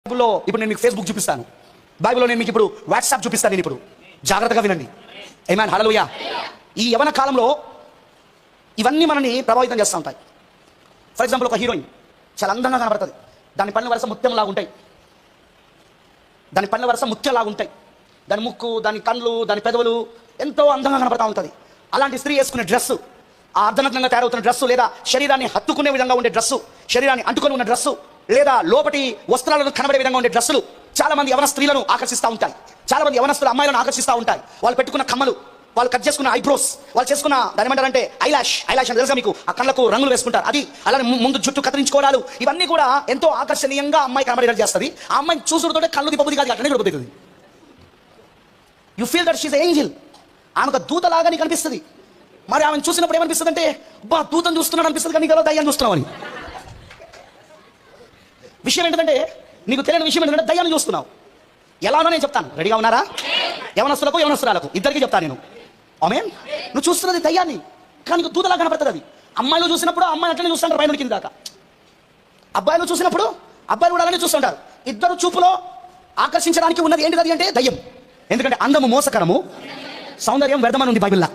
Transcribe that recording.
బైబిల్లో ఇప్పుడు నేను మీకు ఫేస్బుక్ చూపిస్తాను, బైబిల్లో నేను మీకు ఇప్పుడు వాట్సాప్ చూపిస్తాను. నేను ఇప్పుడు జాగ్రత్తగా వినండి. ఆమేన్, హల్లెలూయా. ఈ యవన కాలంలో ఇవన్నీ మనల్ని ప్రభావితం చేస్తూ ఉంటాయి. ఫర్ ఎగ్జాంపుల్, ఒక హీరోయిన్ చాలా అందంగా కనబడుతుంది. దాని పళ్ళ వరుస ముత్యం లాగుంటాయి, దాని పళ్ళ వరుస ముత్యం లాగుంటాయి. దాని ముక్కు, దాని కళ్ళు, దాని పెదవులు ఎంతో అందంగా కనబడతా ఉంటుంది. అలాంటి స్త్రీ వేసుకునే డ్రెస్సు, ఆ అర్ధనగ్నంగా తయారవుతున్న డ్రెస్సు, లేదా శరీరాన్ని హత్తుకునే విధంగా ఉండే డ్రెస్సు, శరీరాన్ని అంటుకొని ఉన్న డ్రెస్సు, లేదా లోపటి వస్త్రాలను కనబడే విధంగా ఉండే డ్రెస్సులు చాలా మంది యవన స్త్రీలను ఆకర్షిస్తూ ఉంటాయి. చాలా మంది యవనస్తుల అమ్మాయిలను ఆకర్షిస్తూ ఉంటాయి. వాళ్ళు పెట్టుకున్న కమ్మలు, వాళ్ళు కట్ చేసుకున్న ఐబ్రోస్, వాళ్ళు చేసుకున్న దాని ఏమంటారంటే ఐలాష్ అని తెలుసా మీకు? ఆ కళ్ళకు రంగులు వేసుకుంటారు. అది అలానే ముందు జుట్టు కత్తిరించుకోవడాలు, ఇవన్నీ కూడా ఎంతో ఆకర్షణీయంగా అమ్మాయి కనబడేలా చేస్తుంది. ఆ అమ్మాయిని చూసుకుంటే కళ్ళు దిప్పబుద్ధి కాదు, అట్లనే పడిపోతుంది. You feel that she angel. ఆమెకు దూతలాగా నీకు అనిపిస్తుంది. మరి ఆమెను చూసినప్పుడు ఏమనిపిస్తుంది అంటే, బా దూతను చూస్తున్నాడు అనిపిస్తుంది, కానీ నీకు దయ్యాన్ని చూస్తున్నావు అని. విషయం ఏంటంటే, నీకు తెలియని విషయం ఏంటంటే దయ్యాన్ని చూస్తున్నావు. ఎలానో నేను చెప్తాను, రెడీగా ఉన్నారా? యవనస్తులకు యవనస్తురాలకు ఇద్దరికి చెప్తాను నేను. ఆమేన్. నువ్వు చూస్తున్నది దయ్యాన్ని, కానీ నీకు దూతలా కనపడుతుంది. అది అమ్మాయిలు చూసినప్పుడు అమ్మాయిని అట్లనే చూస్తుంటారు, పైన కింద దాకా. అబ్బాయిలు చూసినప్పుడు అబ్బాయిలు కూడా అలానే చూస్తుంటారు. ఇద్దరు చూపులో ఆకర్షించడానికి ఉన్నది ఏంటిది అంటే దయ్యం. ఎందుకంటే అందము మోసకరము, సౌందర్యం వ్యర్థమని ఉంది బైబిల్లో.